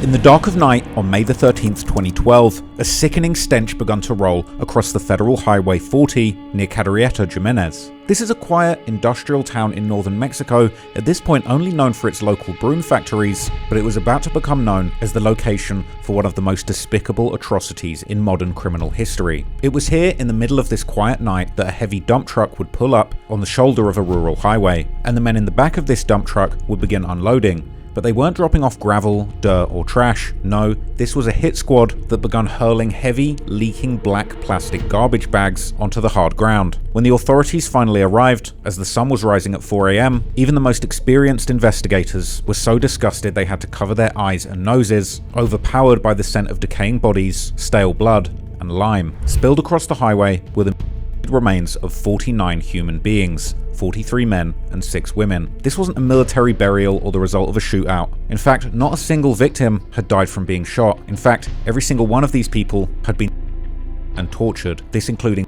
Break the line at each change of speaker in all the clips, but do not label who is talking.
In the dark of night on May the 13th, 2012, a sickening stench began to roll across the Federal Highway 40 near Cadorreta Jimenez. This is a quiet, industrial town in northern Mexico, at this point only known for its local broom factories, but it was about to become known as the location for one of the most despicable atrocities in modern criminal history. It was here in the middle of this quiet night that a heavy dump truck would pull up on the shoulder of a rural highway, and the men in the back of this dump truck would begin unloading. But they weren't dropping off gravel, dirt or trash. No, this was a hit squad that began hurling heavy, leaking black plastic garbage bags onto the hard ground. When the authorities finally arrived, as the sun was rising at 4 AM, even the most experienced investigators were so disgusted they had to cover their eyes and noses, overpowered by the scent of decaying bodies, stale blood, and lime. Spilled across the highway were the remains of 49 human beings, 43 men and 6 women. This wasn't a military burial or the result of a shootout. In fact, not a single victim had died from being shot. In fact, every single one of these people had been and tortured, this including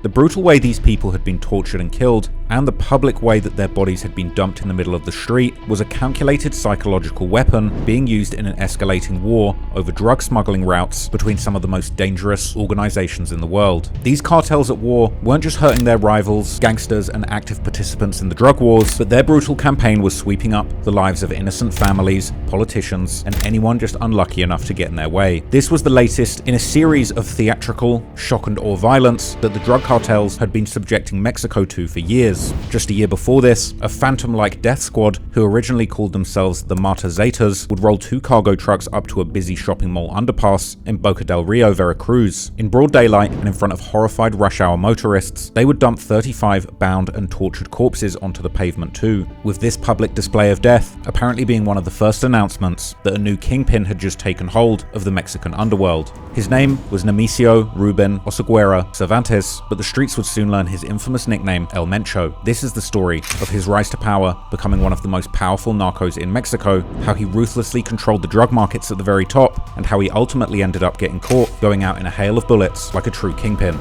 the brutal way these people had been tortured and killed, and the public way that their bodies had been dumped in the middle of the street, was a calculated psychological weapon being used in an escalating war over drug smuggling routes between some of the most dangerous organizations in the world. These cartels at war weren't just hurting their rivals, gangsters, and active participants in the drug wars, but their brutal campaign was sweeping up the lives of innocent families, politicians, and anyone just unlucky enough to get in their way. This was the latest in a series of theatrical shock and awe violence that the drug cartels had been subjecting Mexico to for years. Just a year before this, a phantom-like death squad, who originally called themselves the Mata Zetas, would roll 2 cargo trucks up to a busy shopping mall underpass in Boca del Rio, Veracruz. In broad daylight and in front of horrified rush hour motorists, they would dump 35 bound and tortured corpses onto the pavement too, with this public display of death apparently being one of the first announcements that a new kingpin had just taken hold of the Mexican underworld. His name was Nemesio Ruben Oseguera Cervantes, but the streets would soon learn his infamous nickname El Mencho. This is the story of his rise to power, becoming one of the most powerful narcos in Mexico, how he ruthlessly controlled the drug markets at the very top, and how he ultimately ended up getting caught, going out in a hail of bullets like a true kingpin.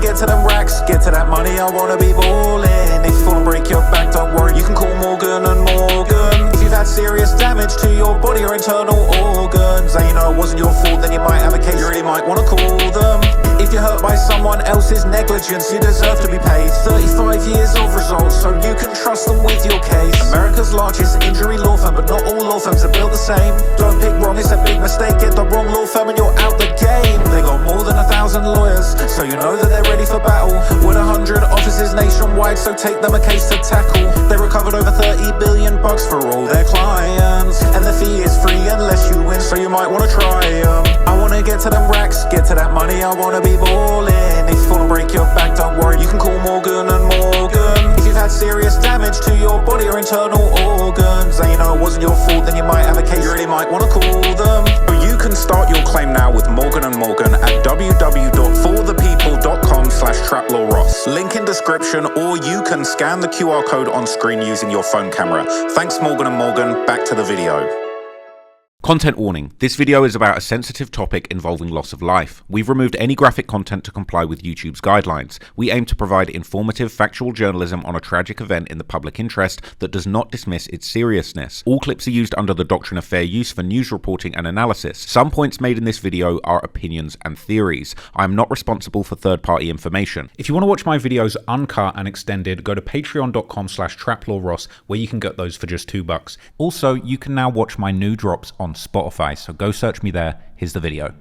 Get to them racks, get to that money, I wanna be ballin'. If you fall and break your back, don't worry, you can call Morgan and Morgan. If you've had serious damage to your body or internal organs, and you know it wasn't your fault, then you might have a case, you really might wanna call them. If you're hurt by someone else's negligence, you deserve to be paid 35 years of results, so you can trust them with your case. America's largest injury law firm, but not all law firms are built the same. Don't pick wrong, it's a big mistake, get the wrong law firm and you're out the game. They got more than 1,000 lawyers, so you know that they're ready for battle. With 100 offices nationwide, so take them a case to tackle. They recovered over 30 billion bucks for all their clients, and the fee is free unless you win, so you might wanna try them. I wanna get to them racks, get to that money, I wanna be ballin'. If you fall and break your back, don't worry, you can call Morgan and Morgan. If you've had serious damage to your body or internal organs, and you know it wasn't your fault, then you might have a case, you really might wanna call them. You can start your claim now with Morgan & Morgan at www.forthepeople.com/traplawross. Link in description, or you can scan the QR code on screen using your phone camera. Thanks Morgan & Morgan, back to the video.
Content warning. This video is about a sensitive topic involving loss of life. We've removed any graphic content to comply with YouTube's guidelines. We aim to provide informative, factual journalism on a tragic event in the public interest that does not dismiss its seriousness. All clips are used under the doctrine of fair use for news reporting and analysis. Some points made in this video are opinions and theories. I am not responsible for third-party information. If you want to watch my videos uncut and extended, go to patreon.com/traplawross, where you can get those for just $2. Also, you can now watch my new drops on Spotify, so go search me there. Here's the video.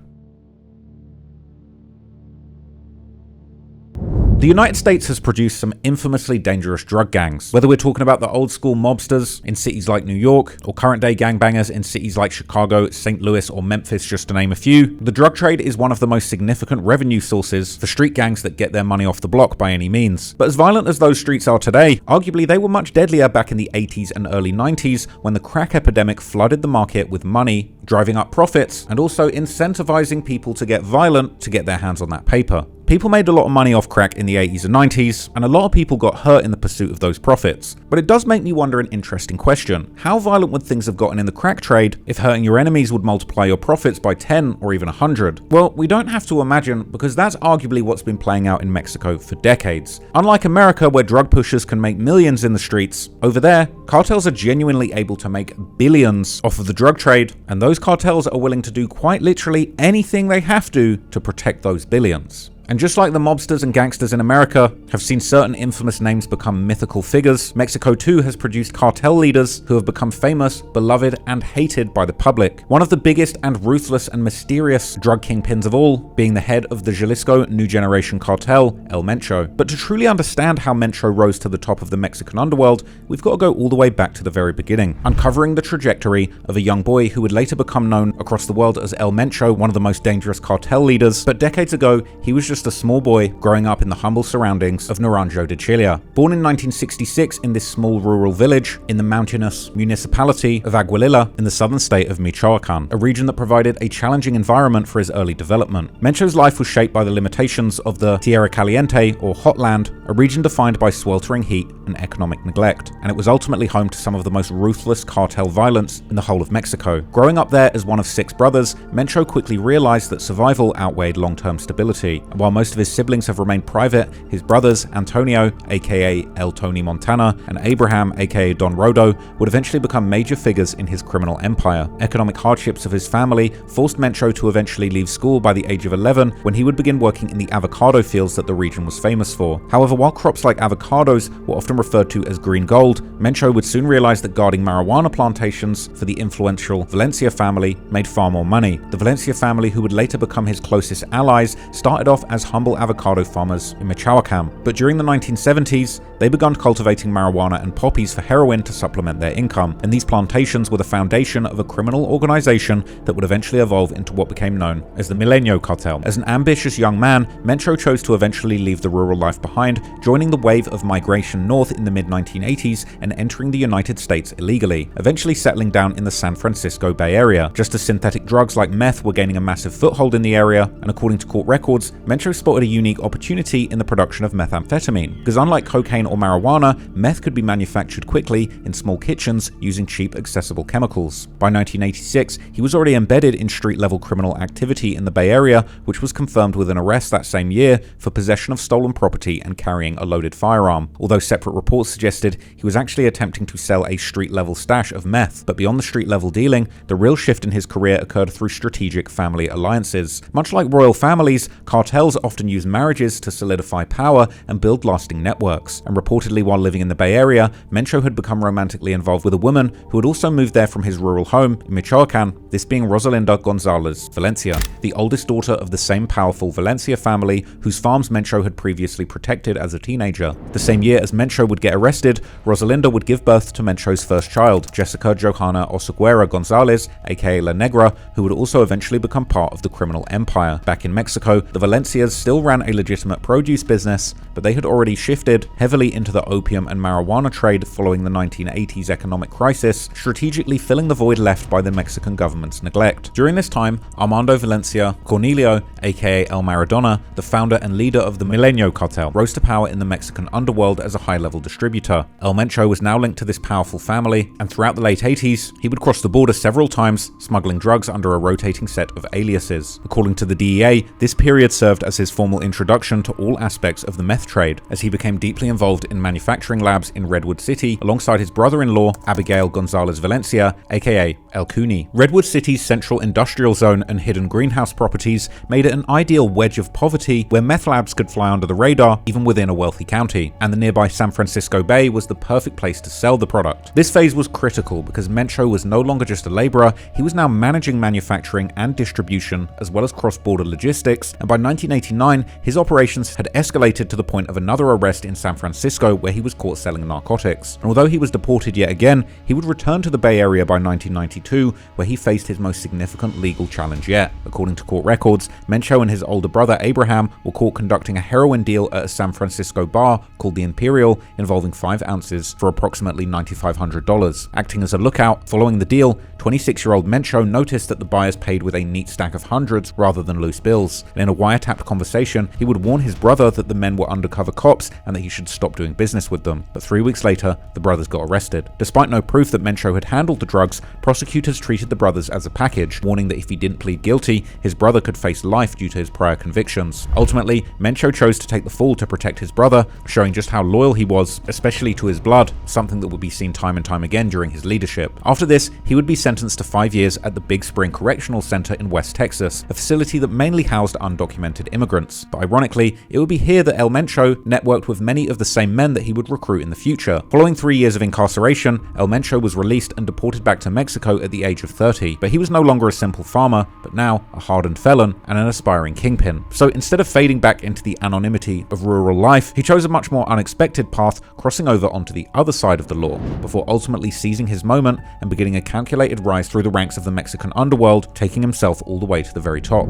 The United States has produced some infamously dangerous drug gangs. Whether we're talking about the old school mobsters in cities like New York, or current day gangbangers in cities like Chicago, St. Louis, or Memphis, just to name a few, the drug trade is one of the most significant revenue sources for street gangs that get their money off the block by any means. But as violent as those streets are today, arguably they were much deadlier back in the 80s and early 90s when the crack epidemic flooded the market with money, driving up profits, and also incentivizing people to get violent to get their hands on that paper. People made a lot of money off crack in the 80s and 90s, and a lot of people got hurt in the pursuit of those profits. But it does make me wonder an interesting question. How violent would things have gotten in the crack trade if hurting your enemies would multiply your profits by 10 or even 100? Well, we don't have to imagine, because that's arguably what's been playing out in Mexico for decades. Unlike America, where drug pushers can make millions in the streets, over there, cartels are genuinely able to make billions off of the drug trade, and those cartels are willing to do quite literally anything they have to protect those billions. And just like the mobsters and gangsters in America have seen certain infamous names become mythical figures, Mexico too has produced cartel leaders who have become famous, beloved, and hated by the public. One of the biggest and ruthless and mysterious drug kingpins of all being the head of the Jalisco New Generation cartel, El Mencho. But to truly understand how Mencho rose to the top of the Mexican underworld, we've got to go all the way back to the very beginning, uncovering the trajectory of a young boy who would later become known across the world as El Mencho, one of the most dangerous cartel leaders. But decades ago, he was just a small boy growing up in the humble surroundings of Naranjo de Chile. Born in 1966 in this small rural village in the mountainous municipality of Aguililla in the southern state of Michoacan, a region that provided a challenging environment for his early development. Mencho's life was shaped by the limitations of the Tierra Caliente, or hot land, a region defined by sweltering heat and economic neglect, and it was ultimately home to some of the most ruthless cartel violence in the whole of Mexico. Growing up there as one of 6 brothers, Mencho quickly realized that survival outweighed long-term stability, and while most of his siblings have remained private, his brothers Antonio, aka El Tony Montana, and Abraham, aka Don Rodo, would eventually become major figures in his criminal empire. Economic hardships of his family forced Mencho to eventually leave school by the age of 11, when he would begin working in the avocado fields that the region was famous for. However, while crops like avocados were often referred to as green gold, Mencho would soon realize that guarding marijuana plantations for the influential Valencia family made far more money. The Valencia family, who would later become his closest allies, started off as humble avocado farmers in Michoacan, but during the 1970s, they began cultivating marijuana and poppies for heroin to supplement their income, and these plantations were the foundation of a criminal organization that would eventually evolve into what became known as the Milenio Cartel. As an ambitious young man, Mencho chose to eventually leave the rural life behind, joining the wave of migration north in the mid-1980s and entering the United States illegally, eventually settling down in the San Francisco Bay Area. Just as synthetic drugs like meth were gaining a massive foothold in the area, and according to court records, Mencho spotted a unique opportunity in the production of methamphetamine, because unlike cocaine or marijuana, meth could be manufactured quickly in small kitchens using cheap, accessible chemicals. By 1986, he was already embedded in street-level criminal activity in the Bay Area, which was confirmed with an arrest that same year for possession of stolen property and carrying a loaded firearm, although separate reports suggested he was actually attempting to sell a street-level stash of meth. But beyond the street-level dealing, the real shift in his career occurred through strategic family alliances. Much like royal families, cartels often use marriages to solidify power and build lasting networks, and reportedly while living in the Bay Area, Mencho had become romantically involved with a woman who had also moved there from his rural home in Michoacan, this being Rosalinda Gonzalez Valencia, the oldest daughter of the same powerful Valencia family whose farms Mencho had previously protected as a teenager. The same year as Mencho would get arrested, Rosalinda would give birth to Mencho's first child, Jessica Johanna Oseguera Gonzalez, aka La Negra, who would also eventually become part of the criminal empire. Back in Mexico, the Valencias still ran a legitimate produce business, but they had already shifted heavily into the opium and marijuana trade following the 1980s economic crisis, strategically filling the void left by the Mexican government's neglect. During this time, Armando Valencia Cornelio, aka El Maradona, the founder and leader of the Milenio Cartel, rose to power in the Mexican underworld as a high-level distributor. El Mencho was now linked to this powerful family, and throughout the late 80s, he would cross the border several times, smuggling drugs under a rotating set of aliases. According to the DEA, this period served as his formal introduction to all aspects of the meth trade, as he became deeply involved in manufacturing labs in Redwood City alongside his brother-in-law, Abigail Gonzalez Valencia, aka El Cuni. Redwood City's central industrial zone and hidden greenhouse properties made it an ideal wedge of poverty where meth labs could fly under the radar even within a wealthy county, and the nearby San Francisco Bay was the perfect place to sell the product. This phase was critical because Mencho was no longer just a laborer, he was now managing manufacturing and distribution as well as cross-border logistics, and by 1989 his operations had escalated to the point of another arrest in San Francisco where he was caught selling narcotics. And although he was deported yet again, he would return to the Bay Area by 1992 where he faced his most significant legal challenge yet. According to court records, Mencho and his older brother Abraham were caught conducting a heroin deal at a San Francisco bar called the Imperial involving 5 ounces for approximately $9,500. Acting as a lookout, following the deal, 26-year-old Mencho noticed that the buyers paid with a neat stack of hundreds rather than loose bills, and in a wiretapped conversation, he would warn his brother that the men were undercover cops and that he should stop doing business with them. But 3 weeks later, the brothers got arrested. Despite no proof that Mencho had handled the drugs, prosecutors treated the brothers as a package, warning that if he didn't plead guilty, his brother could face life due to his prior convictions. Ultimately, Mencho chose to take the fall to protect his brother, showing just how loyal he was, especially to his blood, something that would be seen time and time again during his leadership. After this, he would be sentenced to 5 years at the Big Spring Correctional Center in West Texas, a facility that mainly housed undocumented immigrants. But ironically, it would be here that El Mencho networked with many of the same men that he would recruit in the future. Following 3 years of incarceration, El Mencho was released and deported back to Mexico at the age of 30. But he was no longer a simple farmer, but now a hardened felon and an aspiring kingpin. So instead of fading back into the anonymity of rural life, he chose a much more unexpected path, crossing over onto the other side of the law, before ultimately seizing his moment and beginning a calculated rise through the ranks of the Mexican underworld, taking himself all the way to the very top.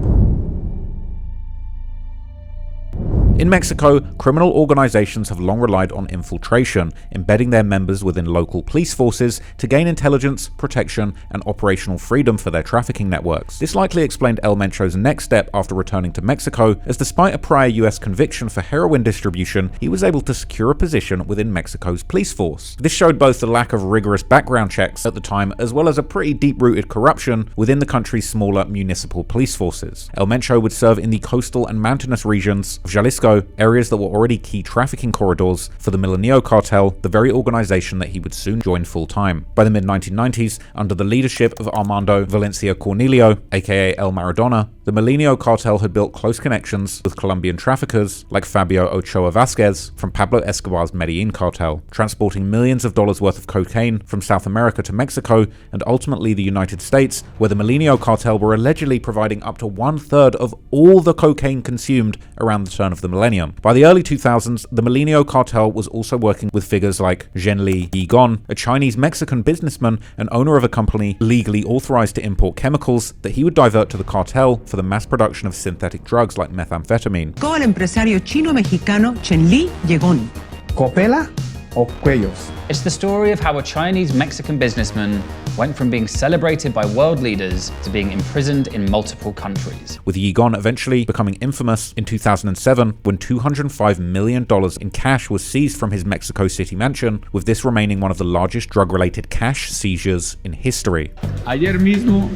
In Mexico, criminal organizations have long relied on infiltration, embedding their members within local police forces to gain intelligence, protection, and operational freedom for their trafficking networks. This likely explained El Mencho's next step after returning to Mexico, as despite a prior US conviction for heroin distribution, he was able to secure a position within Mexico's police force. This showed both the lack of rigorous background checks at the time, as well as a pretty deep-rooted corruption within the country's smaller municipal police forces. El Mencho would serve in the coastal and mountainous regions of Jalisco, areas that were already key trafficking corridors for the Mencho cartel, the very organization that he would soon join full-time. By the mid-1990s, under the leadership of Armando Valencia Cornelio, aka El Maradona, the Mencho cartel had built close connections with Colombian traffickers like Fabio Ochoa Vasquez from Pablo Escobar's Medellin cartel, transporting millions of dollars worth of cocaine from South America to Mexico and ultimately the United States, where the Mencho cartel were allegedly providing up to 1/3 of all the cocaine consumed around the turn of the millennium. By the early 2000s, the Mencho cartel was also working with figures like Zhenli Yigon, a Chinese-Mexican businessman and owner of a company legally authorized to import chemicals that he would divert to the cartel for the mass production of synthetic drugs like methamphetamine.
Con el empresario chino-mexicano Zhenli Yigon.
¿Copela o Cuellos?
It's the story of how a Chinese-Mexican businessman went from being celebrated by world leaders to being imprisoned in multiple countries.
With Yigon eventually becoming infamous in 2007 when $205 million in cash was seized from his Mexico City mansion, with this remaining one of the largest drug-related cash seizures in history.
Ayer mismo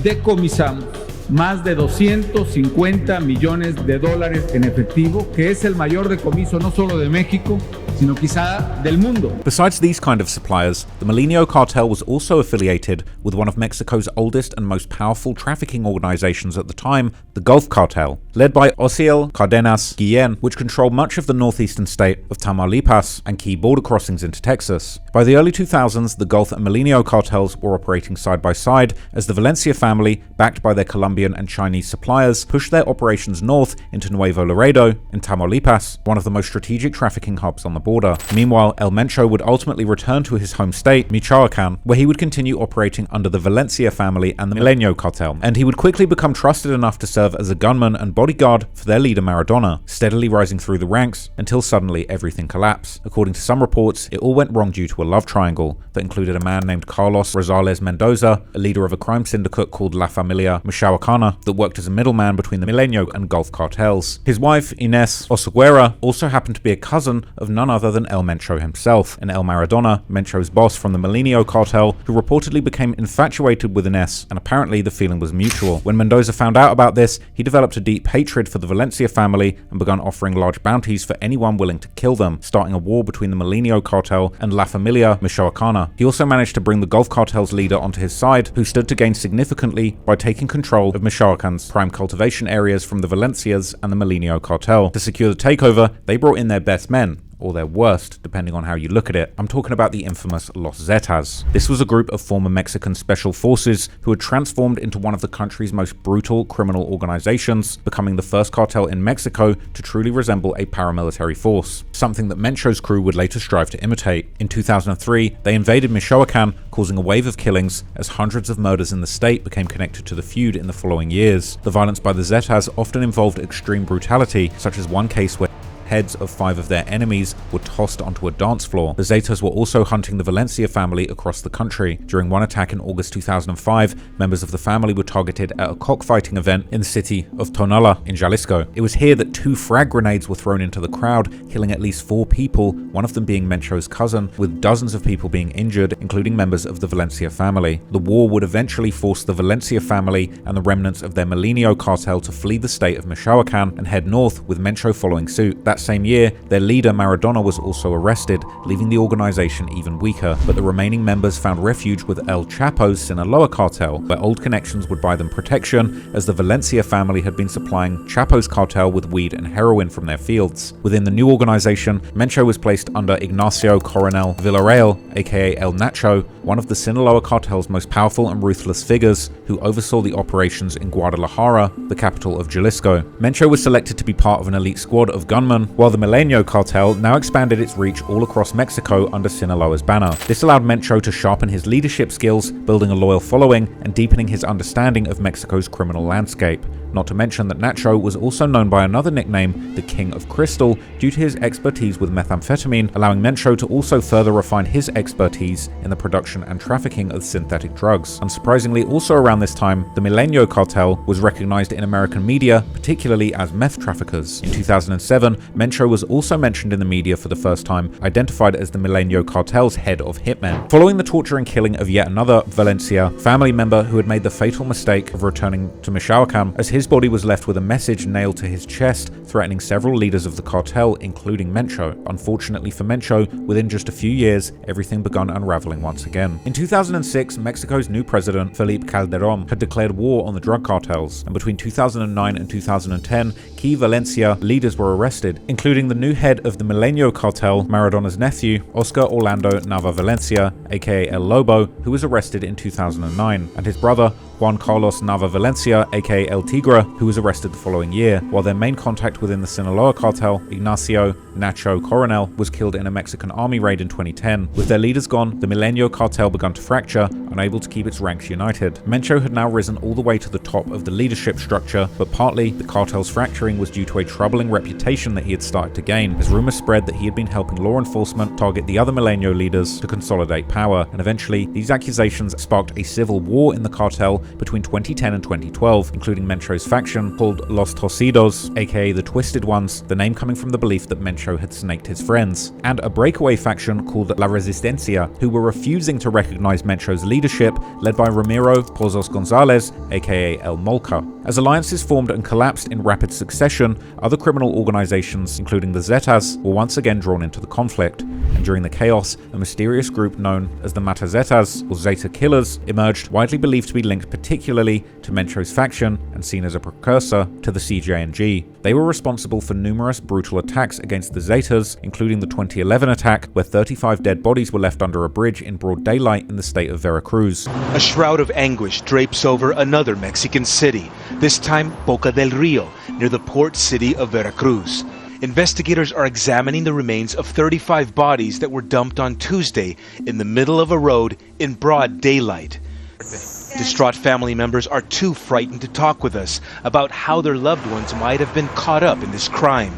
decomisamos más de 250 millones de dólares en efectivo, que es el mayor decomiso no solo de México, sino quizá del mundo.
Besides these kind of suppliers, the Mencho cartel was also affiliated with one of Mexico's oldest and most powerful trafficking organizations at the time, the Gulf Cartel, led by Osiel Cardenas Guillen, which controlled much of the northeastern state of Tamaulipas and key border crossings into Texas. By the early 2000s, the Gulf and Mencho cartels were operating side by side as the Valencia family, backed by their Colombian and Chinese suppliers, pushed their operations north into Nuevo Laredo in Tamaulipas, one of the most strategic trafficking hubs on the border. Meanwhile, El Mencho would ultimately return to his home state, Michoacan, where he would continue operating under the Valencia family and the Mencho cartel, and he would quickly become trusted enough to serve as a gunman and bodyguard for their leader Maradona, steadily rising through the ranks until suddenly everything collapsed. According to some reports, it all went wrong due to a love triangle that included a man named Carlos Rosales Mendoza, a leader of a crime syndicate called La Familia Michoacana that worked as a middleman between the Mencho and Gulf cartels. His wife, Inés Oseguera, also happened to be a cousin of none other than El Mencho himself, and El Maradona, Mencho's boss from the Mencho cartel, who reportedly became infatuated with Inés, and apparently the feeling was mutual. When Mendoza found out about this, he developed a deep hatred for the Valencia family and began offering large bounties for anyone willing to kill them, starting a war between the Mencho cartel and La Familia Michoacana. He also managed to bring the Gulf cartel's leader onto his side, who stood to gain significantly by taking control of Michoacan's prime cultivation areas from the Valencias and the Mencho cartel. To secure the takeover, they brought in their best men, or their worst, depending on how you look at it. I'm talking about the infamous Los Zetas. This was a group of former Mexican special forces who had transformed into one of the country's most brutal criminal organizations, becoming the first cartel in Mexico to truly resemble a paramilitary force, something that Mencho's crew would later strive to imitate. In 2003, they invaded Michoacan, causing a wave of killings as hundreds of murders in the state became connected to the feud in the following years. The violence by the Zetas often involved extreme brutality, such as one case where heads of 5 of their enemies were tossed onto a dance floor. The Zetas were also hunting the Valencia family across the country. During one attack in August 2005, members of the family were targeted at a cockfighting event in the city of Tonala in Jalisco. It was here that 2 frag grenades were thrown into the crowd, killing at least 4 people, one of them being Mencho's cousin, with dozens of people being injured, including members of the Valencia family. The war would eventually force the Valencia family and the remnants of their Milenio cartel to flee the state of Michoacan and head north, with Mencho following suit. That same year, their leader Maradona was also arrested, leaving the organization even weaker, but the remaining members found refuge with El Chapo's Sinaloa cartel, where old connections would buy them protection, as the Valencia family had been supplying Chapo's cartel with weed and heroin from their fields. Within the new organization, Mencho was placed under Ignacio Coronel Villarreal, aka El Nacho, one of the Sinaloa cartel's most powerful and ruthless figures, who oversaw the operations in Guadalajara, the capital of Jalisco. Mencho was selected to be part of an elite squad of gunmen, while the Milenio cartel now expanded its reach all across Mexico under Sinaloa's banner. This allowed Mencho to sharpen his leadership skills, building a loyal following and deepening his understanding of Mexico's criminal landscape. Not to mention that Nacho was also known by another nickname, the King of Crystal, due to his expertise with methamphetamine, allowing Mencho to also further refine his expertise in the production and trafficking of synthetic drugs. Unsurprisingly, also around this time, the Milenio cartel was recognized in American media, particularly as meth traffickers. In 2007, Mencho was also mentioned in the media for the first time, identified as the Milenio cartel's head of hitmen. Following the torture and killing of yet another Valencia family member who had made the fatal mistake of returning to Michoacan, as his body was left with a message nailed to his chest, threatening several leaders of the cartel, including Mencho. Unfortunately for Mencho, within just a few years, everything began unraveling once again. In 2006, Mexico's new president, Felipe Calderón, had declared war on the drug cartels, and between 2009 and 2010, key Valencia leaders were arrested, including the new head of the Milenio cartel, Maradona's nephew, Oscar Orlando Nava Valencia, aka El Lobo, who was arrested in 2009, and his brother, Juan Carlos Nava Valencia, aka El Tigre, who was arrested the following year, while their main contact within the Sinaloa cartel, Ignacio Nacho Coronel, was killed in a Mexican army raid in 2010. With their leaders gone, the Milenio cartel began to fracture, unable to keep its ranks united. Mencho had now risen all the way to the top of the leadership structure, but partly the cartel's fracturing was due to a troubling reputation that he had started to gain, as rumors spread that he had been helping law enforcement target the other Milenio leaders to consolidate power, and eventually these accusations sparked a civil war in the cartel between 2010 and 2012, including Mencho's faction called Los Torcidos, aka the Twisted Ones, the name coming from the belief that Mencho had snaked his friends, and a breakaway faction called La Resistencia, who were refusing to recognize Mencho's leadership, led by Ramiro Pozos Gonzalez, aka El Molca. As alliances formed and collapsed in rapid succession, other criminal organizations, including the Zetas, were once again drawn into the conflict, and during the chaos, a mysterious group known as the Mata Zetas, or Zeta Killers, emerged, widely believed to be linked particularly to Mencho's faction and seen as a precursor to the CJNG. They were responsible for numerous brutal attacks against the Zetas, including the 2011 attack where 35 dead bodies were left under a bridge in broad daylight in the state of Veracruz.
A shroud of anguish drapes over another Mexican city, this time Boca del Rio, near the port city of Veracruz. Investigators are examining the remains of 35 bodies that were dumped on Tuesday in the middle of a road in broad daylight. Distraught family members are too frightened to talk with us about how their loved ones might have been caught up in this crime.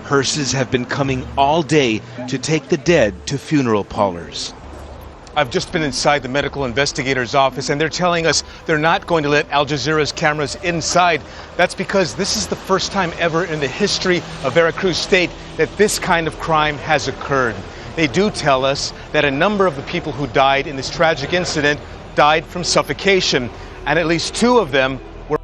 Hearses have been coming all day to take the dead to funeral parlors.
I've just been inside the medical investigator's office, and they're telling us they're not going to let Al Jazeera's cameras inside. That's because this is the first time ever in the history of Veracruz State that this kind of crime has occurred. They do tell us that a number of the people who died in this tragic incident died from suffocation, and at least 2 of them were.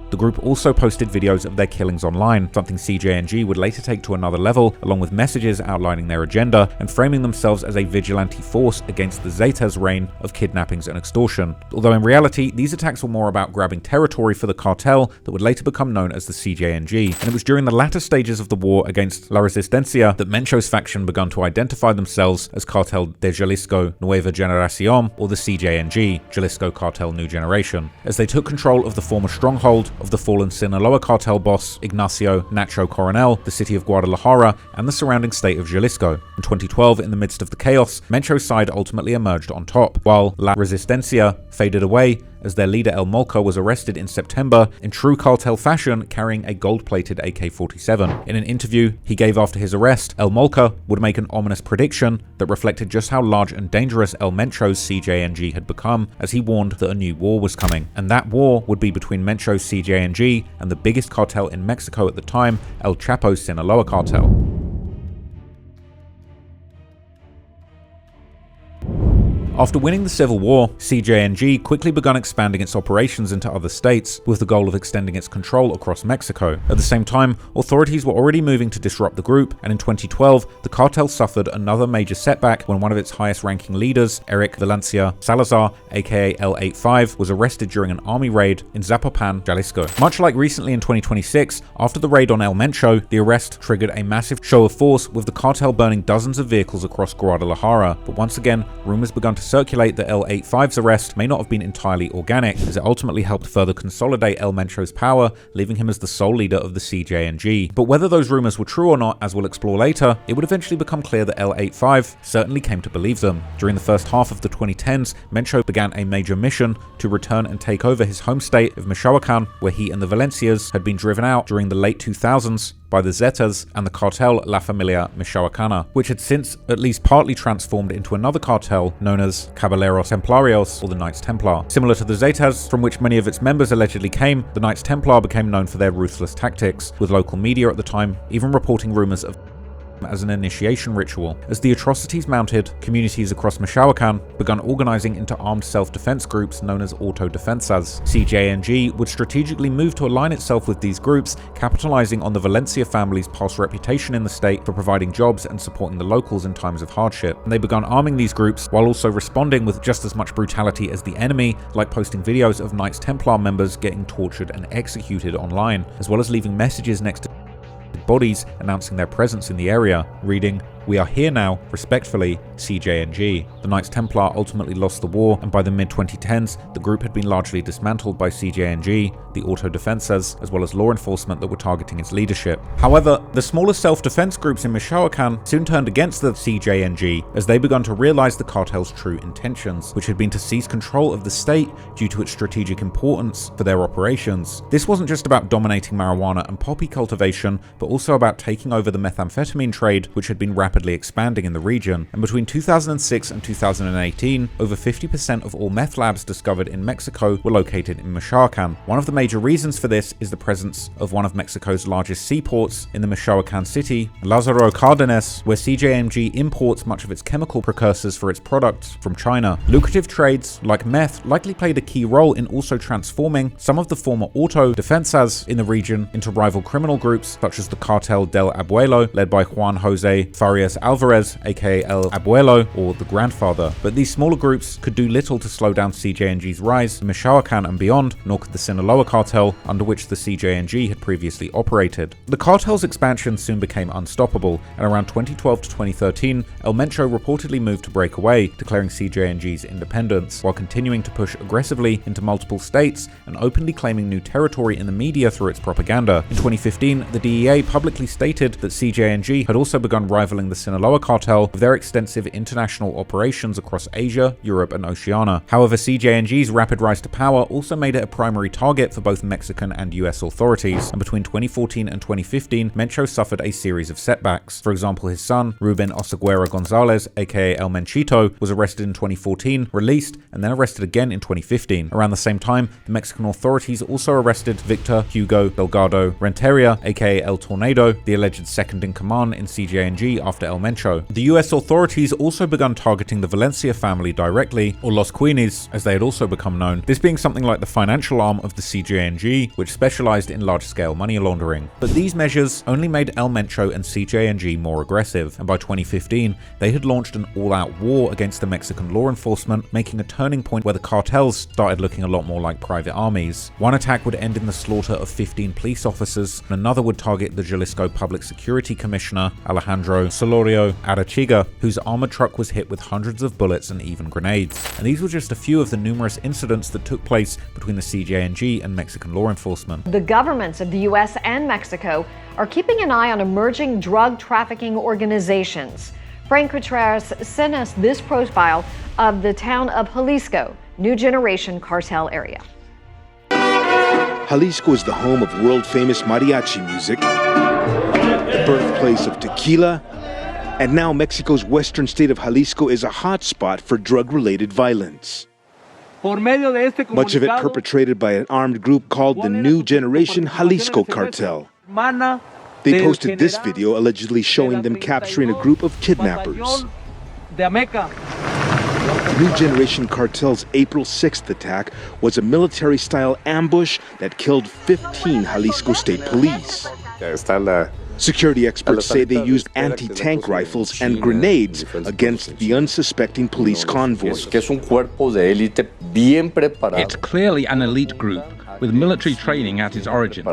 The group also posted videos of their killings online, something CJNG would later take to another level, along with messages outlining their agenda and framing themselves as a vigilante force against the Zetas' reign of kidnappings and extortion. Although in reality, these attacks were more about grabbing territory for the cartel that would later become known as the CJNG, and it was during the latter stages of the war against La Resistencia that Mencho's faction began to identify themselves as Cartel de Jalisco Nueva Generación, or the CJNG, Jalisco Cartel New Generation, as they took control of the former stronghold of the fallen Sinaloa cartel boss Ignacio Nacho Coronel, the city of Guadalajara, and the surrounding state of Jalisco. In 2012, in the midst of the chaos, Mencho's side ultimately emerged on top, while La Resistencia faded away as their leader El Molca was arrested in September in true cartel fashion carrying a gold-plated AK-47. In an interview he gave after his arrest, El Molca would make an ominous prediction that reflected just how large and dangerous El Mencho's CJNG had become, as he warned that a new war was coming. And that war would be between Mencho's CJNG and the biggest cartel in Mexico at the time, El Chapo's Sinaloa cartel. After winning the Civil War, CJNG quickly began expanding its operations into other states with the goal of extending its control across Mexico. At the same time, authorities were already moving to disrupt the group, and in 2012, the cartel suffered another major setback when one of its highest-ranking leaders, Eric Valencia Salazar, aka L85, was arrested during an army raid in Zapopan, Jalisco. Much like recently in 2026, after the raid on El Mencho, the arrest triggered a massive show of force with the cartel burning dozens of vehicles across Guadalajara, but once again, rumors began to circulate that L85's arrest may not have been entirely organic, as it ultimately helped further consolidate El Mencho's power, leaving him as the sole leader of the CJNG. But whether those rumors were true or not, as we'll explore later, it would eventually become clear that L85 certainly came to believe them. During the first half of the 2010s, Mencho began a major mission to return and take over his home state of Michoacan, where he and the Valencias had been driven out during the late 2000s by the Zetas and the cartel La Familia Michoacana, which had since at least partly transformed into another cartel known as Caballeros Templarios, or the Knights Templar. Similar to the Zetas, from which many of its members allegedly came, the Knights Templar became known for their ruthless tactics, with local media at the time even reporting rumors of as an initiation ritual. As the atrocities mounted, communities across Michoacan began organizing into armed self-defense groups known as autodefensas. CJNG would strategically move to align itself with these groups, capitalizing on the Valencia family's past reputation in the state for providing jobs and supporting the locals in times of hardship. And they began arming these groups while also responding with just as much brutality as the enemy, like posting videos of Knights Templar members getting tortured and executed online, as well as leaving messages next to bodies announcing their presence in the area, reading, "We are here now, respectfully, CJNG." The Knights Templar ultimately lost the war, and by the mid-2010s, the group had been largely dismantled by CJNG, the autodefensas, as well as law enforcement that were targeting its leadership. However, the smaller self-defense groups in Michoacan soon turned against the CJNG as they began to realize the cartel's true intentions, which had been to seize control of the state due to its strategic importance for their operations. This wasn't just about dominating marijuana and poppy cultivation, but also about taking over the methamphetamine trade, which had been rapidly expanding in the region. And between 2006 and 2018, over 50% of all meth labs discovered in Mexico were located in Michoacan. One of the major reasons for this is the presence of one of Mexico's largest seaports in the Michoacan city, Lázaro Cárdenas, where CJNG imports much of its chemical precursors for its products from China. Lucrative trades like meth likely played a key role in also transforming some of the former auto-defensas in the region into rival criminal groups such as the Cartel del Abuelo, led by Juan José Farias Alvarez, aka El Abuelo, or the Grandfather. But these smaller groups could do little to slow down CJNG's rise in Michoacan and beyond, nor could the Sinaloa cartel, under which the CJNG had previously operated. The cartel's expansion soon became unstoppable, and around 2012 to 2013, El Mencho reportedly moved to break away, declaring CJNG's independence, while continuing to push aggressively into multiple states and openly claiming new territory in the media through its propaganda. In 2015, the DEA publicly stated that CJNG had also begun rivaling the Sinaloa cartel with their extensive international operations across Asia, Europe, and Oceania. However, CJNG's rapid rise to power also made it a primary target for both Mexican and US authorities, and between 2014 and 2015, Mencho suffered a series of setbacks. For example, his son, Ruben Oseguera Gonzalez, aka El Menchito, was arrested in 2014, released, and then arrested again in 2015. Around the same time, the Mexican authorities also arrested Victor Hugo Delgado Renteria, aka El Tornado, the alleged second-in-command in CJNG after El Mencho. The US authorities also began targeting the Valencia family directly, or Los Queenies, as they had also become known, this being something like the financial arm of the CJNG, which specialized in large-scale money laundering. But these measures only made El Mencho and CJNG more aggressive, and by 2015, they had launched an all-out war against the Mexican law enforcement, making a turning point where the cartels started looking a lot more like private armies. One attack would end in the slaughter of 15 police officers, and another would target the Jalisco Public Security Commissioner, Alejandro Solorio Arechiga, whose armored truck was hit with hundreds of bullets and even grenades. And these were just a few of the numerous incidents that took place between the CJNG and Mexican law enforcement.
The governments of the US and Mexico are keeping an eye on emerging drug trafficking organizations. Frank Contreras sent us this profile of the town of Jalisco, New Generation Cartel area.
Jalisco is the home of world-famous mariachi music, the birthplace of tequila, and now Mexico's western state of Jalisco is a hotspot for drug-related violence. Much of it perpetrated by an armed group called the New Generation Jalisco Cartel. They posted this video allegedly showing them capturing a group of kidnappers. The New Generation Cartel's April 6th attack was a military-style ambush that killed 15 Jalisco State Police. Security experts say they used anti-tank rifles and grenades against the unsuspecting police convoy.
It's clearly an elite group with military training at its origin.
The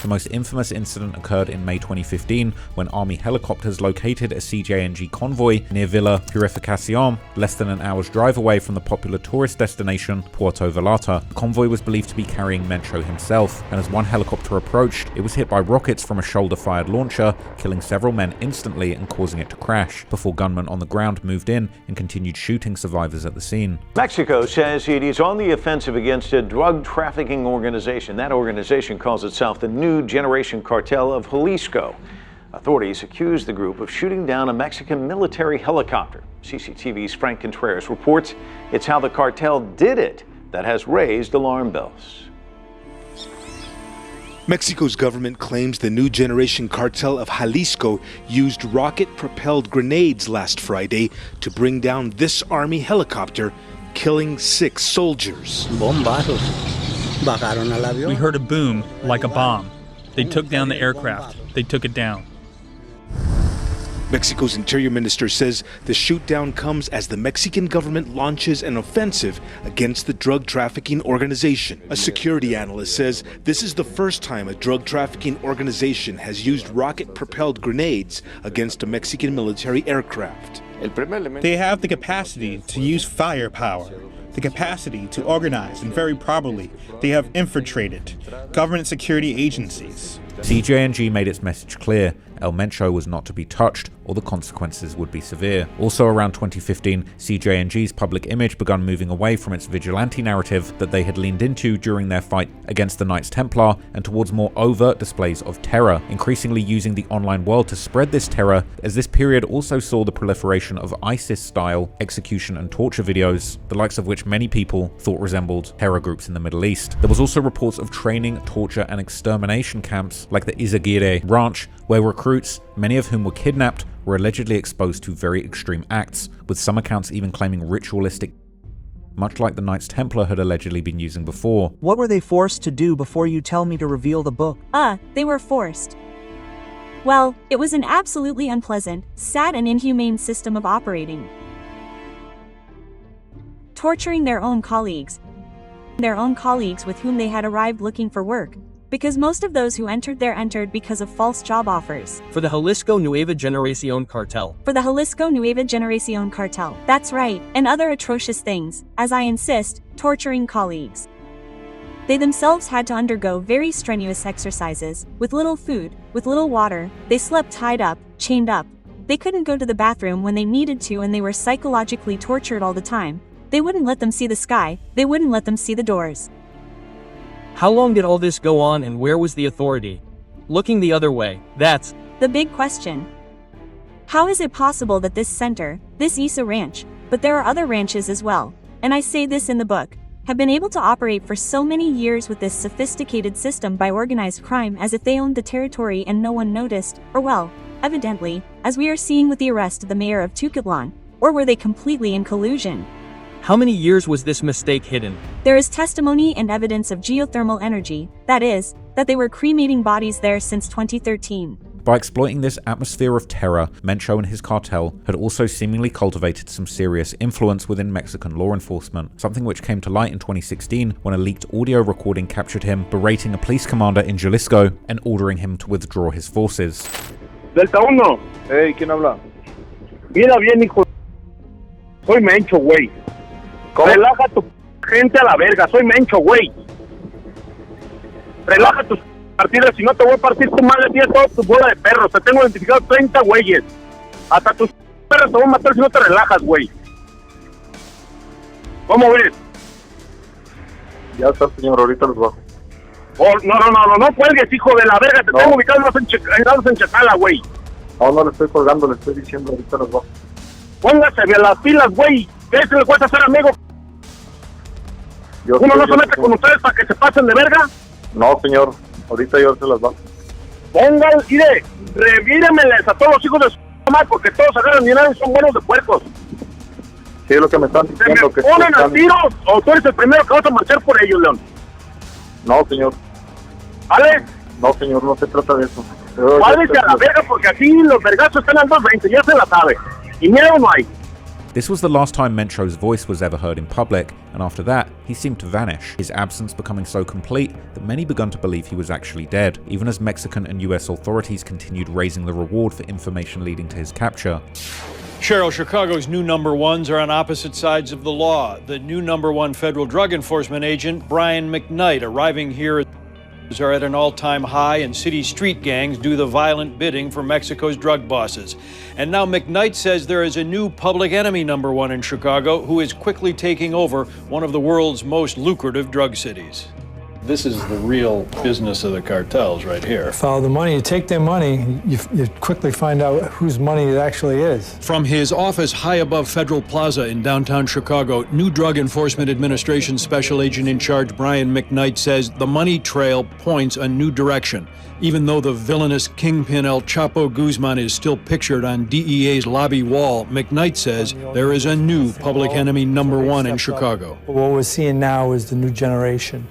most infamous incident occurred in May 2015 when Army helicopters located a CJNG convoy near Villa Purificación, less than an hour's drive away from the popular tourist destination Puerto Vallarta. The convoy was believed to be carrying Mencho himself, and as one helicopter approached, it was hit by rockets from a shoulder-fired launcher, killing several men instantly and causing it to crash, before gunmen on the ground moved in and continued shooting survivors at the scene.
Mexico says it is on the offensive against a drug trafficking organization. That organization calls itself the New Generation Cartel of Jalisco. Authorities accuse the group of shooting down a Mexican military helicopter. CCTV's Frank Contreras reports it's how the cartel did it that has raised alarm bells.
Mexico's government claims the New Generation Cartel of Jalisco used rocket-propelled grenades last Friday to bring down this army helicopter, killing 6 soldiers.
We heard a boom, like a bomb. They took down the aircraft. They took it down.
Mexico's Interior Minister says the shoot-down comes as the Mexican government launches an offensive against the drug trafficking organization. A security analyst says this is the first time a drug trafficking organization has used rocket-propelled grenades against a Mexican military aircraft.
They have the capacity to use firepower, the capacity to organize, and very probably they have infiltrated government security agencies.
CJNG made its message clear. El Mencho was not to be touched, or the consequences would be severe. Also around 2015, CJNG's public image began moving away from its vigilante narrative that they had leaned into during their fight against the Knights Templar and towards more overt displays of terror, increasingly using the online world to spread this terror, as this period also saw the proliferation of ISIS-style execution and torture videos, the likes of which many people thought resembled terror groups in the Middle East. There was also reports of training, torture, and extermination camps like the Izaguirre Ranch, where recruits, many of whom were kidnapped, were allegedly exposed to very extreme acts, with some accounts even claiming ritualistic, much like the Knights Templar had allegedly been using before.
What were they forced to do before you tell me to reveal the book?
They were forced. Well, it was an absolutely unpleasant, sad and inhumane system of operating. Torturing their own colleagues with whom they had arrived looking for work. Because most of those who entered there entered because of false job offers.
For the Jalisco Nueva Generación Cartel.
That's right, and other atrocious things, as I insist, torturing colleagues. They themselves had to undergo very strenuous exercises, with little food, with little water. They slept tied up, chained up. They couldn't go to the bathroom when they needed to, and they were psychologically tortured all the time. They wouldn't let them see the sky, they wouldn't let them see the doors.
How long did all this go on, and where was the authority? Looking the other way, that's
the big question. How is it possible that this center, this Isa ranch, but there are other ranches as well, and I say this in the book, have been able to operate for so many years with this sophisticated system by organized crime as if they owned the territory and no one noticed, or well, evidently, as we are seeing with the arrest of the mayor of Tucatlan, or were they completely in collusion?
How many years was this mistake hidden?
There is testimony and evidence of geothermal energy, that is, that they were cremating bodies there since 2013.
By exploiting this atmosphere of terror, Mencho and his cartel had also seemingly cultivated some serious influence within Mexican law enforcement, something which came to light in 2016 when a leaked audio recording captured him berating a police commander in Jalisco and ordering him to withdraw his forces.
Delta 1. Hey, ¿quién habla? Mira bien, hijo. Soy Mencho, güey. Relaja tu gente a la verga, soy Mencho, güey. Relaja tus partidas, si no te voy a partir tu madre, tienes toda tu bola de perros. Te tengo identificado 30 güeyes. Hasta tus perros te voy a matar si no te relajas, güey. ¿Cómo ves?
Ya está, señor, ahorita los bajo.
Oh, no cuelgues, hijo de la verga, te tengo ubicados en Chacala, güey.
No le estoy colgando, le estoy diciendo, ahorita los bajo.
Póngase bien las pilas, güey. ¿Qué se le cuesta ser amigo? ¿Uno no se mete con ustedes para que se pasen de verga?
No, señor, ahorita yo se las bajo.
Pongan, revíremeles a todos los hijos de su mamá, porque todos agarran dinero y son buenos de puercos.
Sí, es lo que me están diciendo.
¿Se me ponen a tiros o tú eres el primero que vas a marchar por ellos, León?
No, señor.
¿Vale?
No, señor, no se trata de eso.
Váyase a la verga, porque aquí los vergazos están al 220, ya se la sabe. Y miedo no hay.
This was the last time Mencho's voice was ever heard in public, and after that, he seemed to vanish, his absence becoming so complete that many began to believe he was actually dead, even as Mexican and US authorities continued raising the reward for information leading to his capture.
Cheryl, Chicago's new number ones are on opposite sides of the law. The new number one federal drug enforcement agent, Brian McKnight, arriving here are at an all-time high, and city street gangs do the violent bidding for Mexico's drug bosses. And now McKnight says there is a new public enemy number one in Chicago who is quickly taking over one of the world's most lucrative drug cities. This is the real business of the cartels right here.
Follow the money, you take their money, you quickly find out whose money it actually is.
From his office high above Federal Plaza in downtown Chicago, new Drug Enforcement Administration Special Agent in Charge Brian McKnight says the money trail points a new direction. Even though the villainous kingpin El Chapo Guzman is still pictured on DEA's lobby wall, McKnight says there is a new public enemy number one in Chicago.
What we're seeing now is the new generation.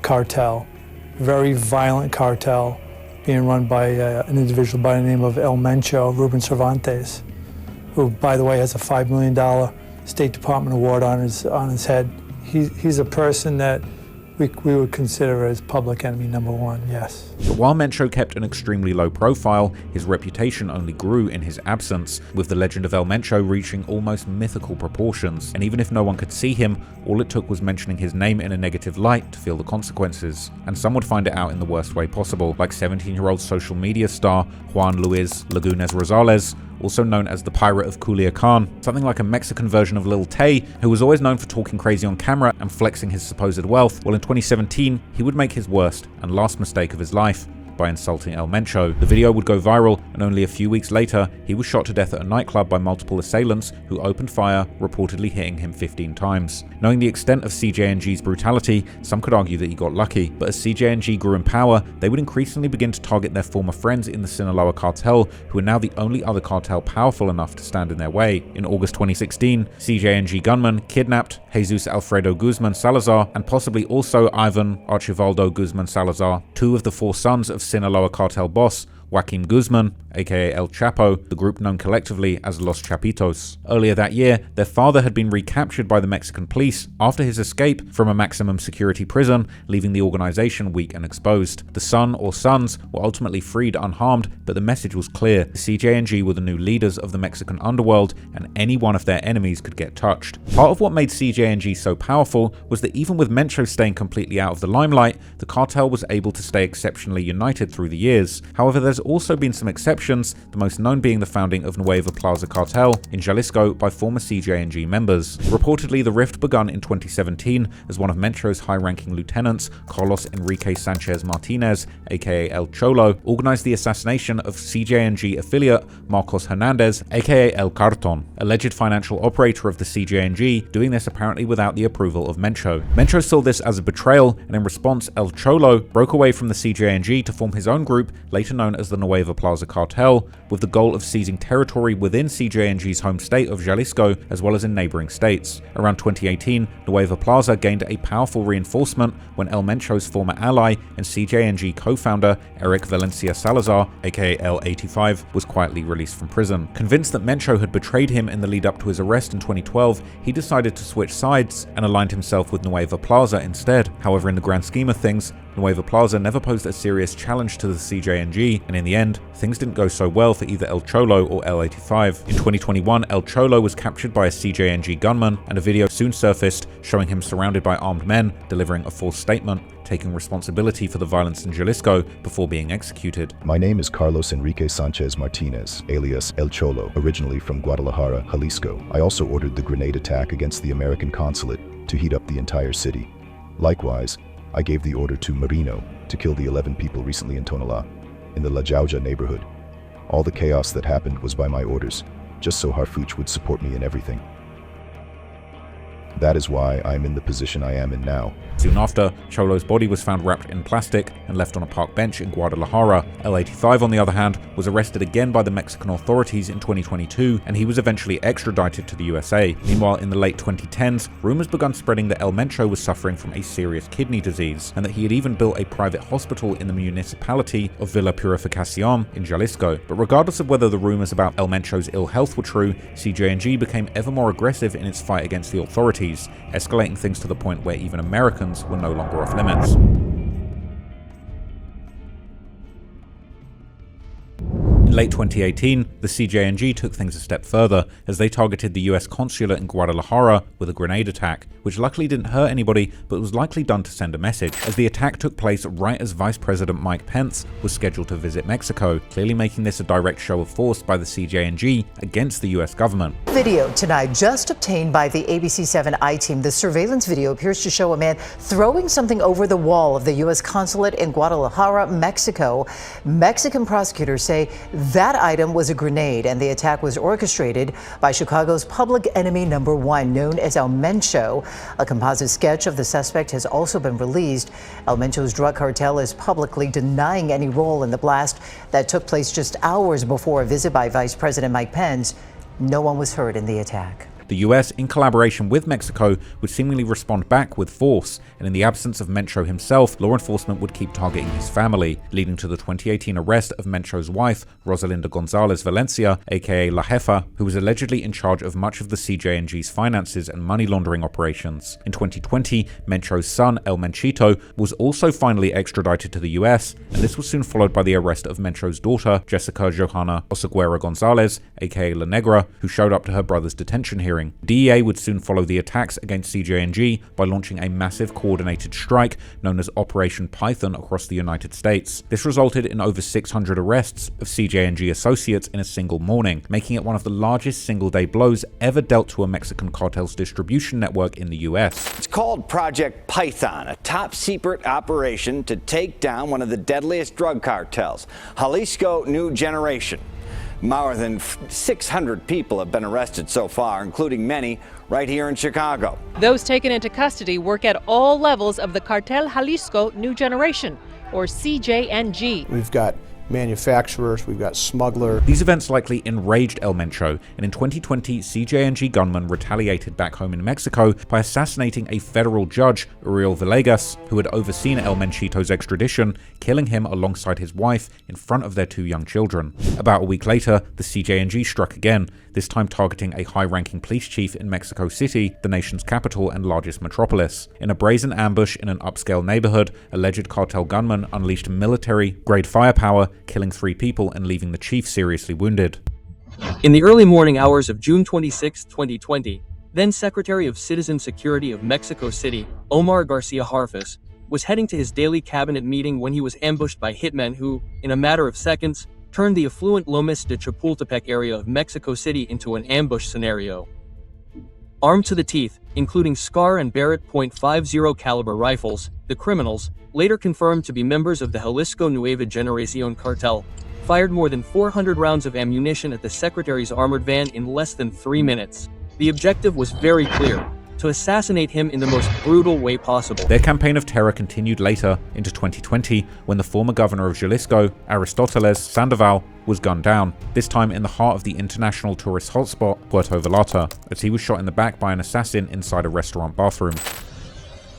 Cartel, very violent cartel, being run by an individual by the name of El Mencho, Ruben Cervantes, who, by the way, has a $5 million State Department award on his head. He's a person that we would consider as public enemy number one, yes.
But while Mencho kept an extremely low profile, his reputation only grew in his absence, with the legend of El Mencho reaching almost mythical proportions. And even if no one could see him, all it took was mentioning his name in a negative light to feel the consequences. And some would find it out in the worst way possible, like 17-year-old social media star Juan Luis Lagunes Rosales, also known as the Pirate of Culiacan, something like a Mexican version of Lil Tay, who was always known for talking crazy on camera and flexing his supposed wealth. Well, in 2017, he would make his worst and last mistake of his life by insulting El Mencho. The video would go viral, and only a few weeks later, he was shot to death at a nightclub by multiple assailants who opened fire, reportedly hitting him 15 times. Knowing the extent of CJNG's brutality, some could argue that he got lucky, but as CJNG grew in power, they would increasingly begin to target their former friends in the Sinaloa cartel, who are now the only other cartel powerful enough to stand in their way. In August 2016, CJNG gunmen kidnapped Jesus Alfredo Guzman Salazar, and possibly also Ivan Archivaldo Guzman Salazar, two of the four sons of Sinaloa cartel boss Joaquin Guzman, aka El Chapo, the group known collectively as Los Chapitos. Earlier that year, their father had been recaptured by the Mexican police after his escape from a maximum security prison, leaving the organization weak and exposed. The son or sons were ultimately freed unharmed, but the message was clear. The CJNG were the new leaders of the Mexican underworld, and any one of their enemies could get touched. Part of what made CJNG so powerful was that even with Mencho staying completely out of the limelight, the cartel was able to stay exceptionally united through the years. However, there's also been some exceptions, the most known being the founding of Nueva Plaza Cartel in Jalisco by former CJNG members. Reportedly, the rift begun in 2017 as one of Mencho's high-ranking lieutenants, Carlos Enrique Sanchez Martinez, aka El Cholo, organized the assassination of CJNG affiliate Marcos Hernandez, aka El Carton, alleged financial operator of the CJNG, doing this apparently without the approval of Mencho. Mencho saw this as a betrayal, and in response, El Cholo broke away from the CJNG to form his own group, later known as the Nueva Plaza Cartel, with the goal of seizing territory within CJNG's home state of Jalisco, as well as in neighboring states. Around 2018, Nueva Plaza gained a powerful reinforcement when El Mencho's former ally and CJNG co-founder Eric Valencia Salazar, aka L85, was quietly released from prison. Convinced that Mencho had betrayed him in the lead up to his arrest in 2012, he decided to switch sides and aligned himself with Nueva Plaza instead. However, in the grand scheme of things, Nueva Plaza never posed a serious challenge to the CJNG, and in the end, things didn't go so well for either El Cholo or L85. In 2021, El Cholo was captured by a CJNG gunman, and a video soon surfaced showing him surrounded by armed men delivering a false statement. taking responsibility for the violence in Jalisco before being executed.
My name is Carlos Enrique Sanchez Martinez, alias El Cholo, originally from Guadalajara, Jalisco. I also ordered the grenade attack against the American consulate to heat up the entire city. Likewise, I gave the order to Marino to kill the 11 people recently in Tonalá, in the La Jauja neighborhood. All the chaos that happened was by my orders, just so Harfuch would support me in everything. That is why I am in the position I am in now.
Soon after, Cholo's body was found wrapped in plastic and left on a park bench in Guadalajara. El-85, on the other hand, was arrested again by the Mexican authorities in 2022, and he was eventually extradited to the USA. Meanwhile, in the late 2010s, rumors began spreading that El Mencho was suffering from a serious kidney disease, and that he had even built a private hospital in the municipality of Villa Purificación in Jalisco. But regardless of whether the rumors about El Mencho's ill health were true, CJNG became ever more aggressive in its fight against the authorities, escalating things to the point where even Americans were no longer off limits. In late 2018, the CJNG took things a step further as they targeted the US consulate in Guadalajara with a grenade attack, which luckily didn't hurt anybody but was likely done to send a message, as the attack took place right as Vice President Mike Pence was scheduled to visit Mexico, clearly making this a direct show of force by the CJNG against the US government.
Video tonight just obtained by the ABC7 I-team. The surveillance video appears to show a man throwing something over the wall of the US consulate in Guadalajara, Mexico. Mexican prosecutors say that item was a grenade, and the attack was orchestrated by Chicago's public enemy number one, known as El Mencho. A composite sketch of the suspect has also been released. El Mencho's drug cartel is publicly denying any role in the blast that took place just hours before a visit by Vice President Mike Pence. No one was hurt in the attack.
The US, in collaboration with Mexico, would seemingly respond back with force, and in the absence of Mencho himself, law enforcement would keep targeting his family, leading to the 2018 arrest of Mencho's wife, Rosalinda Gonzalez Valencia, aka La Jefa, who was allegedly in charge of much of the CJNG's finances and money laundering operations. In 2020, Mencho's son, El Menchito, was also finally extradited to the US, and this was soon followed by the arrest of Mencho's daughter, Jessica Johanna Oseguera Gonzalez, aka La Negra, who showed up to her brother's detention hearing. DEA would soon follow the attacks against CJNG by launching a massive coordinated strike known as Operation Python across the United States. This resulted in over 600 arrests of CJNG associates in a single morning, making it one of the largest single-day blows ever dealt to a Mexican cartel's distribution network in the US.
It's called Project Python, a top-secret operation to take down one of the deadliest drug cartels, Jalisco New Generation. More than 600 people have been arrested so far, including many right here in Chicago.
Those taken into custody work at all levels of the Cartel Jalisco New Generation, or CJNG.
We've got manufacturers, we've got smugglers.
These events likely enraged El Mencho, and in 2020, CJNG gunmen retaliated back home in Mexico by assassinating a federal judge, Uriel Villegas, who had overseen El Menchito's extradition, killing him alongside his wife in front of their 2 young children. About a week later, the CJNG struck again, this time targeting a high-ranking police chief in Mexico City, the nation's capital and largest metropolis. In a brazen ambush in an upscale neighborhood, alleged cartel gunmen unleashed military-grade firepower, killing 3 people and leaving the chief seriously wounded.
In the early morning hours of June 26, 2020, then Secretary of Citizen Security of Mexico City, Omar Garcia Harfuch, was heading to his daily cabinet meeting when he was ambushed by hitmen who, in a matter of seconds, turned the affluent Lomas de Chapultepec area of Mexico City into an ambush scenario. Armed to the teeth, including Scar and Barrett .50 caliber rifles, the criminals, later confirmed to be members of the Jalisco Nueva Generación cartel, fired more than 400 rounds of ammunition at the secretary's armored van in less than 3 minutes. The objective was very clear: to assassinate him in the most brutal way possible.
Their campaign of terror continued later into 2020 when the former governor of Jalisco, Aristoteles Sandoval, was gunned down, this time in the heart of the international tourist hotspot, Puerto Vallarta, as he was shot in the back by an assassin inside a restaurant bathroom.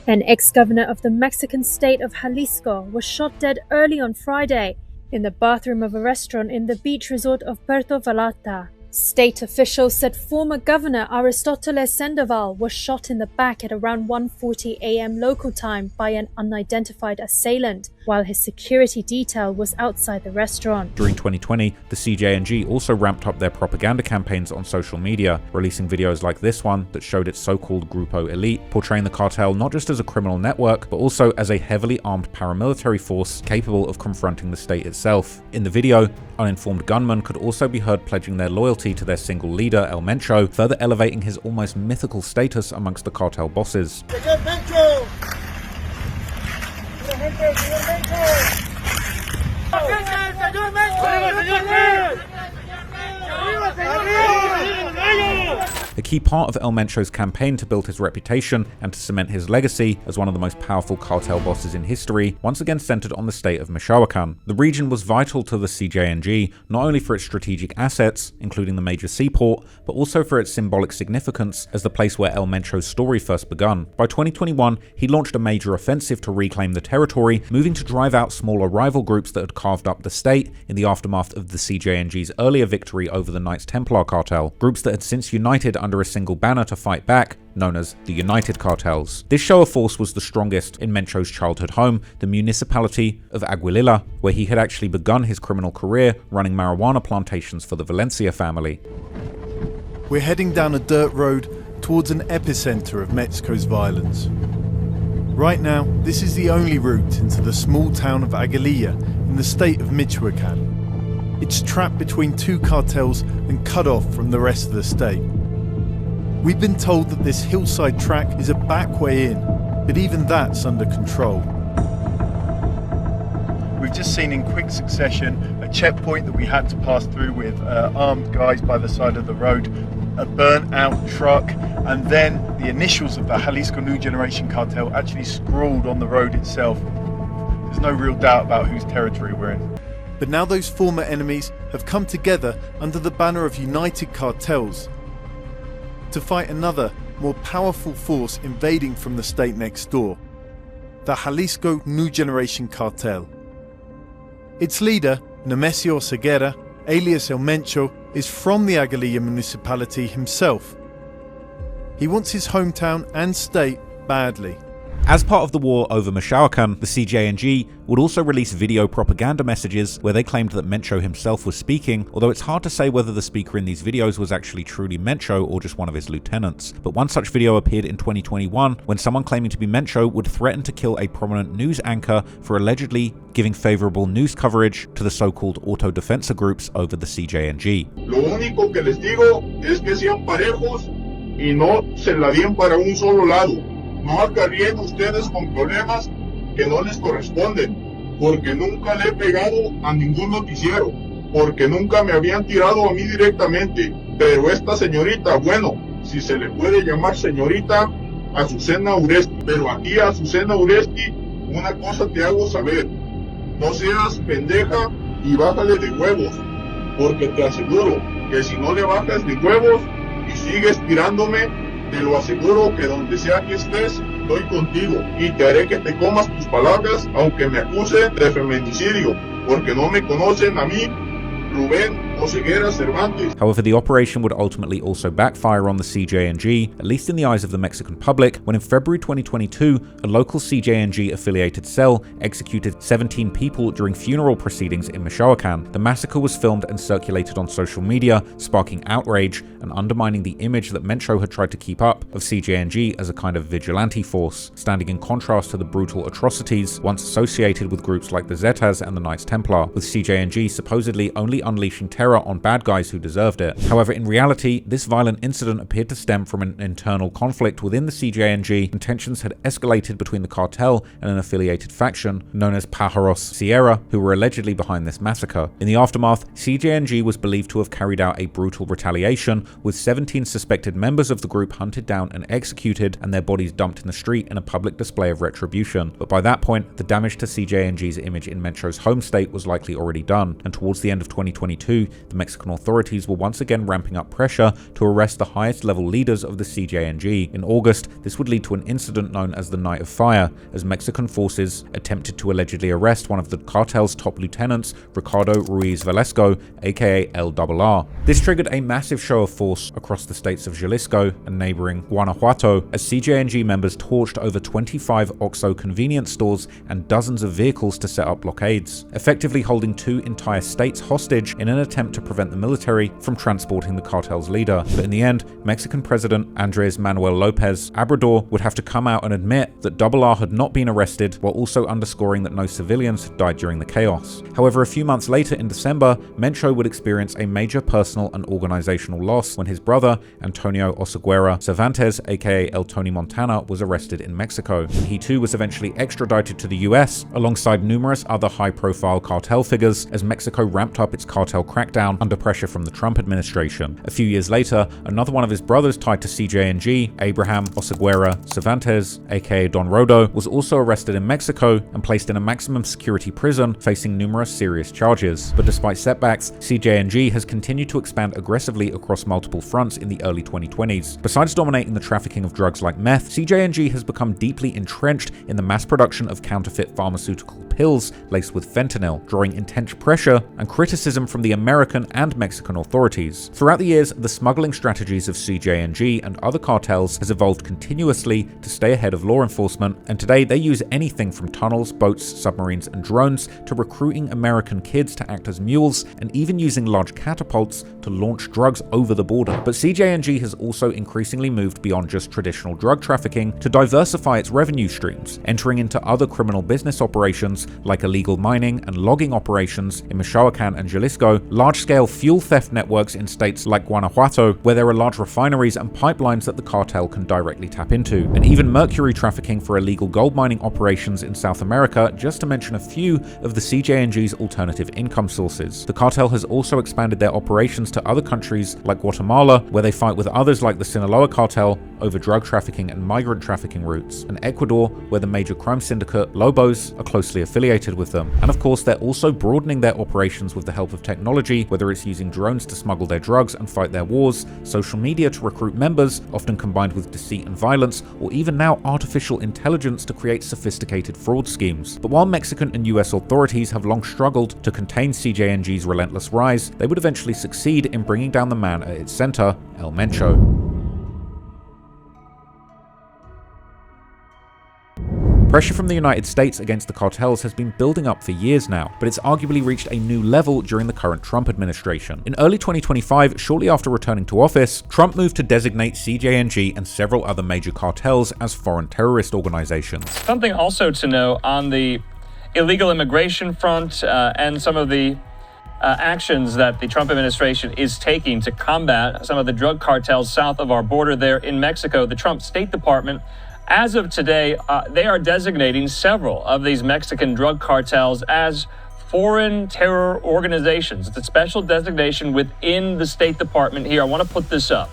An ex-governor of the Mexican state of Jalisco was shot dead early on Friday in the bathroom of a restaurant in the beach resort of Puerto Vallarta. State officials said former Governor Aristoteles Sandoval was shot in the back at around 1:40 a.m. local time by an unidentified assailant, while his security detail was outside the restaurant.
During 2020, the CJNG also ramped up their propaganda campaigns on social media, releasing videos like this one that showed its so-called Grupo Elite, portraying the cartel not just as a criminal network, but also as a heavily armed paramilitary force capable of confronting the state itself. In the video, uninformed gunmen could also be heard pledging their loyalty to their single leader, El Mencho, further elevating his almost mythical status amongst the cartel bosses. A key part of El Mencho's campaign to build his reputation and to cement his legacy as one of the most powerful cartel bosses in history once again centered on the state of Michoacán. The region was vital to the CJNG, not only for its strategic assets, including the major seaport, but also for its symbolic significance as the place where El Mencho's story first begun. By 2021, he launched a major offensive to reclaim the territory, moving to drive out smaller rival groups that had carved up the state in the aftermath of the CJNG's earlier victory over the Knights Templar cartel, groups that had since united under a single banner to fight back, known as the United Cartels. This show of force was the strongest in Mencho's childhood home, the municipality of Aguililla, where he had actually begun his criminal career running marijuana plantations for the Valencia family.
We're heading down a dirt road towards an epicenter of Mexico's violence. Right now, this is the only route into the small town of Aguililla in the state of Michoacán. It's trapped between two cartels and cut off from the rest of the state. We've been told that this hillside track is a back way in, but even that's under control. We've just seen in quick succession a checkpoint that we had to pass through with armed guys by the side of the road, a burnt out truck, and then the initials of the Jalisco New Generation cartel actually scrawled on the road itself. There's no real doubt about whose territory we're in. But now those former enemies have come together under the banner of United Cartels to fight another, more powerful force invading from the state next door, the Jalisco New Generation cartel. Its leader, Nemesio Ceguera, alias El Mencho, is from the Aguililla municipality himself. He wants his hometown and state badly.
As part of the war over Michoacán, the CJNG would also release video propaganda messages where they claimed that Mencho himself was speaking, although it's hard to say whether the speaker in these videos was actually truly Mencho or just one of his lieutenants. But one such video appeared in 2021 when someone claiming to be Mencho would threaten to kill a prominent news anchor for allegedly giving favorable news coverage to the so-called autodefensa groups over the CJNG.
Lo único que les digo es que sean parejos y no se la den para un solo lado. No acarreen ustedes con problemas que no les corresponden, porque nunca le he pegado a ningún noticiero, porque nunca me habían tirado a mí directamente, pero esta señorita, bueno, si se le puede llamar señorita, Azucena Uresti, pero aquí a Azucena Uresti, una cosa te hago saber, no seas pendeja y bájale de huevos, porque te aseguro que si no le bajas de huevos y sigues tirándome, te lo aseguro que donde sea que estés, estoy contigo y te haré que te comas tus palabras, aunque me acusen de feminicidio, porque no me conocen a mí, Rubén Oseguera Cervantes.
However, the operation would ultimately also backfire on the CJNG, at least in the eyes of the Mexican public, when in February 2022, a local CJNG-affiliated cell executed 17 people during funeral proceedings in Michoacán. The massacre was filmed and circulated on social media, sparking outrage and undermining the image that Mencho had tried to keep up of CJNG as a kind of vigilante force, standing in contrast to the brutal atrocities once associated with groups like the Zetas and the Knights Templar, with CJNG supposedly only unleashing terror on bad guys who deserved it. However, in reality, this violent incident appeared to stem from an internal conflict within the CJNG, and tensions had escalated between the cartel and an affiliated faction known as Pájaros Sierra, who were allegedly behind this massacre. In the aftermath, CJNG was believed to have carried out a brutal retaliation, with 17 suspected members of the group hunted down and executed, and their bodies dumped in the street in a public display of retribution. But by that point, the damage to CJNG's image in Mencho's home state was likely already done, and towards the end of 2022, the Mexican authorities were once again ramping up pressure to arrest the highest level leaders of the CJNG. In August, this would lead to an incident known as the Night of Fire, as Mexican forces attempted to allegedly arrest one of the cartel's top lieutenants, Ricardo Ruiz Velasco, aka LRR. This triggered a massive show of force across the states of Jalisco and neighboring Guanajuato, as CJNG members torched over 25 OXXO convenience stores and dozens of vehicles to set up blockades, effectively holding 2 entire states hostage in an attempt to prevent the military from transporting the cartel's leader. But in the end, Mexican President Andrés Manuel López Obrador would have to come out and admit that RR had not been arrested, while also underscoring that no civilians had died during the chaos. However, a few months later in December, Mencho would experience a major personal and organizational loss when his brother, Antonio Oseguera Cervantes, aka El Tony Montana, was arrested in Mexico. He too was eventually extradited to the US, alongside numerous other high-profile cartel figures, as Mexico ramped up its cartel crackdown under pressure from the Trump administration. A few years later, another one of his brothers tied to CJNG, Abraham Oseguera Cervantes, aka Don Rodo, was also arrested in Mexico and placed in a maximum security prison, facing numerous serious charges. But despite setbacks, CJNG has continued to expand aggressively across multiple fronts in the early 2020s. Besides dominating the trafficking of drugs like meth, CJNG has become deeply entrenched in the mass production of counterfeit pharmaceutical pills laced with fentanyl, drawing intense pressure and criticism from the American and Mexican authorities. Throughout the years, the smuggling strategies of CJNG and other cartels has evolved continuously to stay ahead of law enforcement, and today they use anything from tunnels, boats, submarines, and drones to recruiting American kids to act as mules, and even using large catapults to launch drugs over the border. But CJNG has also increasingly moved beyond just traditional drug trafficking to diversify its revenue streams, entering into other criminal business operations like illegal mining and logging operations in Michoacan and Jalisco, large-scale fuel theft networks in states like Guanajuato, where there are large refineries and pipelines that the cartel can directly tap into, and even mercury trafficking for illegal gold mining operations in South America, just to mention a few of the CJNG's alternative income sources. The cartel has also expanded their operations to other countries like Guatemala, where they fight with others like the Sinaloa cartel over drug trafficking and migrant trafficking routes, and Ecuador, where the major crime syndicate Lobos are closely affiliated with them. And of course, they're also broadening their operations with the help of technology, whether it's using drones to smuggle their drugs and fight their wars, social media to recruit members, often combined with deceit and violence, or even now artificial intelligence to create sophisticated fraud schemes. But while Mexican and US authorities have long struggled to contain CJNG's relentless rise, they would eventually succeed in bringing down the man at its center, El Mencho. Pressure from the United States against the cartels has been building up for years now, but it's arguably reached a new level during the current Trump administration. In early 2025, shortly after returning to office, Trump moved to designate CJNG and several other major cartels as foreign terrorist organizations.
Something also to know on the illegal immigration front and some of the actions that the Trump administration is taking to combat some of the drug cartels south of our border there in Mexico. The Trump State Department, as of today, they are designating several of these Mexican drug cartels as foreign terror organizations. It's a special designation within the State Department here. I want to put this up.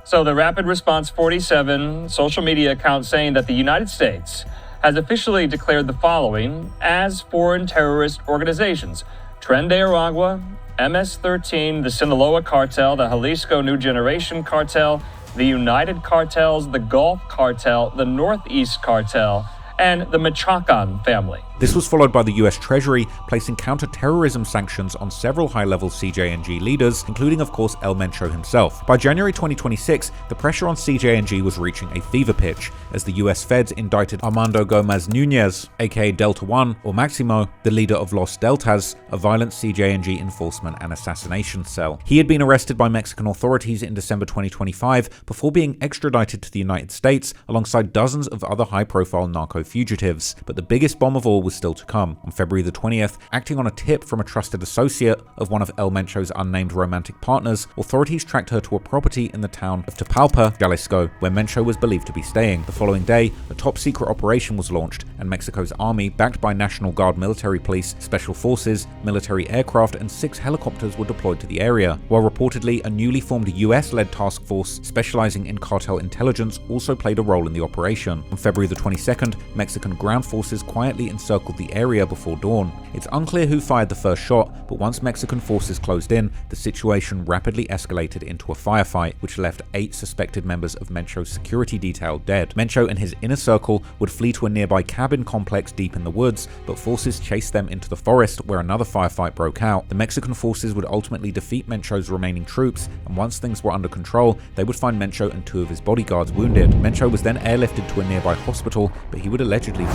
So the Rapid Response 47 social media account saying that the United States has officially declared the following as foreign terrorist organizations: Tren de Aragua, MS-13, the Sinaloa Cartel, the Jalisco New Generation Cartel, the United Cartels, the Gulf Cartel, the Northeast Cartel, and the Michoacan family.
This was followed by the US Treasury placing counter-terrorism sanctions on several high-level CJNG leaders, including of course El Mencho himself. By January 2026, the pressure on CJNG was reaching a fever pitch, as the US feds indicted Armando Gomez Nunez, aka Delta One, or Maximo, the leader of Los Deltas, a violent CJNG enforcement and assassination cell. He had been arrested by Mexican authorities in December 2025 before being extradited to the United States alongside dozens of other high-profile narco fugitives. But the biggest bomb of all was still to come. On February the 20th, acting on a tip from a trusted associate of one of El Mencho's unnamed romantic partners, authorities tracked her to a property in the town of Tapalpa, Jalisco, where Mencho was believed to be staying. The following day, a top-secret operation was launched, and Mexico's army, backed by National Guard military police, special forces, military aircraft, and 6 helicopters were deployed to the area, while reportedly a newly formed US-led task force specializing in cartel intelligence also played a role in the operation. On February the 22nd, Mexican ground forces quietly encircled the area before dawn. It's unclear who fired the first shot, but once Mexican forces closed in, the situation rapidly escalated into a firefight, which left 8 suspected members of Mencho's security detail dead. Mencho and his inner circle would flee to a nearby cabin complex deep in the woods, but forces chased them into the forest where another firefight broke out. The Mexican forces would ultimately defeat Mencho's remaining troops, and once things were under control, they would find Mencho and 2 of his bodyguards wounded. Mencho was then airlifted to a nearby hospital, but he would allegedly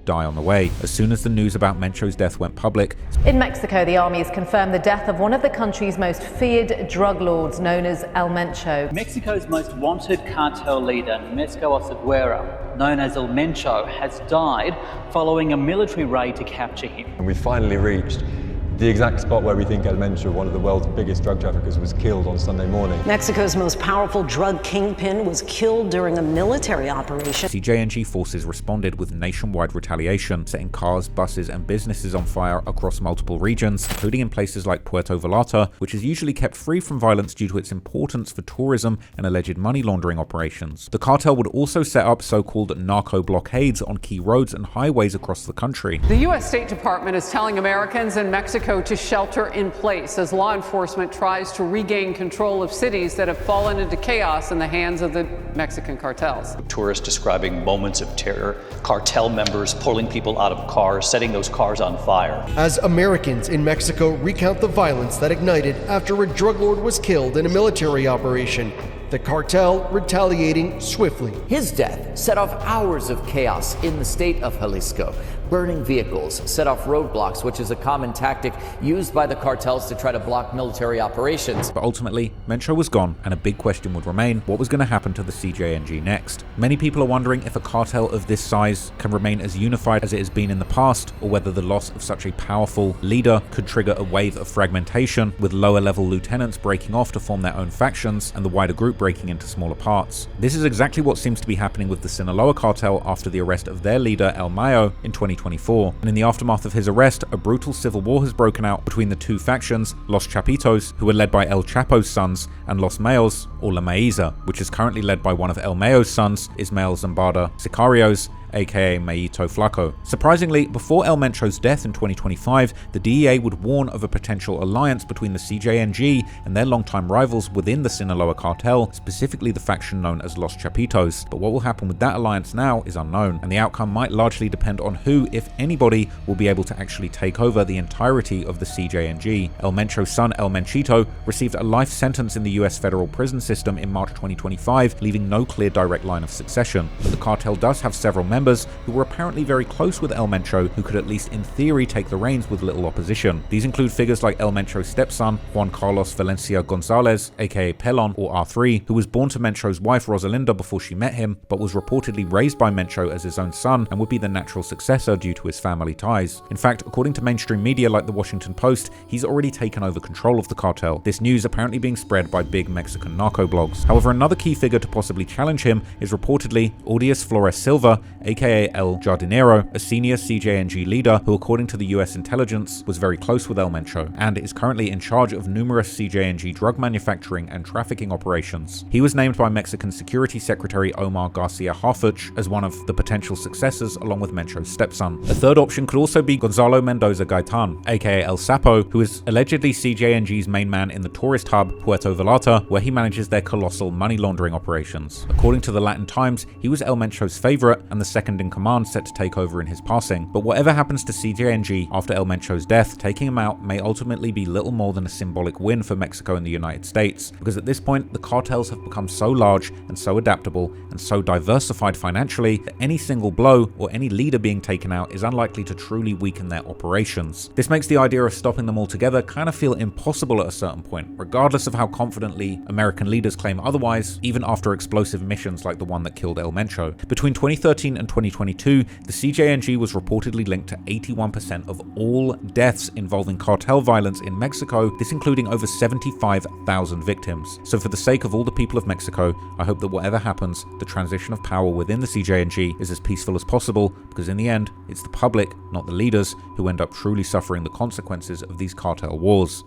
die on the way. As soon as the news about Mencho's death went public.
In Mexico, the army has confirmed the death of one of the country's most feared drug lords, known as El Mencho.
Mexico's most wanted cartel leader, Nemesco Oseguera, known as El Mencho, has died following a military raid to capture him.
And we finally reached the exact spot where we think El Mencho, one of the world's biggest drug traffickers, was killed on Sunday morning.
Mexico's most powerful drug kingpin was killed during a military operation.
CJNG forces responded with nationwide retaliation, setting cars, buses, and businesses on fire across multiple regions, including in places like Puerto Vallarta, which is usually kept free from violence due to its importance for tourism and alleged money laundering operations. The cartel would also set up so-called narco blockades on key roads and highways across the country.
The U.S. State Department is telling Americans in Mexico to shelter in place as law enforcement tries to regain control of cities that have fallen into chaos in the hands of the Mexican cartels.
Tourists describing moments of terror, cartel members pulling people out of cars, setting those cars on fire.
As Americans in Mexico recount the violence that ignited after a drug lord was killed in a military operation, the cartel retaliating swiftly.
His death set off hours of chaos in the state of Jalisco. Burning vehicles set off roadblocks, which is a common tactic used by the cartels to try to block military operations.
But ultimately, Mencho was gone, and a big question would remain: what was going to happen to the CJNG next? Many people are wondering if a cartel of this size can remain as unified as it has been in the past, or whether the loss of such a powerful leader could trigger a wave of fragmentation, with lower-level lieutenants breaking off to form their own factions, and the wider group breaking into smaller parts. This is exactly what seems to be happening with the Sinaloa cartel after the arrest of their leader El Mayo in 2024. And in the aftermath of his arrest, a brutal civil war has broken out between the two factions, Los Chapitos, who are led by El Chapo's sons, and Los Mayos, or La Maiza, which is currently led by one of El Mayo's sons, Ismael Zambada Sicarios, aka Mayito Flaco. Surprisingly, before El Mencho's death in 2025, the DEA would warn of a potential alliance between the CJNG and their longtime rivals within the Sinaloa cartel, specifically the faction known as Los Chapitos. But what will happen with that alliance now is unknown, and the outcome might largely depend on who, if anybody, will be able to actually take over the entirety of the CJNG. El Mencho's son, El Menchito, received a life sentence in the US federal prison system in March 2025, leaving no clear direct line of succession. But the cartel does have several members who were apparently very close with El Mencho, who could at least in theory take the reins with little opposition. These include figures like El Mencho's stepson, Juan Carlos Valencia Gonzalez, aka Pelon, or R3, who was born to Mencho's wife Rosalinda before she met him, but was reportedly raised by Mencho as his own son and would be the natural successor due to his family ties. In fact, according to mainstream media like the Washington Post, he's already taken over control of the cartel, this news apparently being spread by big Mexican narco blogs. However, another key figure to possibly challenge him is reportedly Audius Flores Silva, aka El Jardinero, a senior CJNG leader who, according to the US intelligence, was very close with El Mencho and is currently in charge of numerous CJNG drug manufacturing and trafficking operations. He was named by Mexican Security Secretary Omar Garcia Harfuch as one of the potential successors along with Mencho's stepson. A third option could also be Gonzalo Mendoza Gaitan, aka El Sapo, who is allegedly CJNG's main man in the tourist hub Puerto Vallarta, where he manages their colossal money laundering operations. According to the Latin Times, he was El Mencho's favorite and the second in command set to take over in his passing. But whatever happens to CJNG after El Mencho's death, taking him out may ultimately be little more than a symbolic win for Mexico and the United States, because at this point the cartels have become so large and so adaptable and so diversified financially that any single blow or any leader being taken out is unlikely to truly weaken their operations. This makes the idea of stopping them altogether kind of feel impossible at a certain point, regardless of how confidently American leaders claim otherwise, even after explosive missions like the one that killed El Mencho. Between 2013 and 2022, the CJNG was reportedly linked to 81% of all deaths involving cartel violence in Mexico, this including over 75,000 victims. So for the sake of all the people of Mexico, I hope that whatever happens, the transition of power within the CJNG is as peaceful as possible, because in the end, it's the public, not the leaders, who end up truly suffering the consequences of these cartel wars.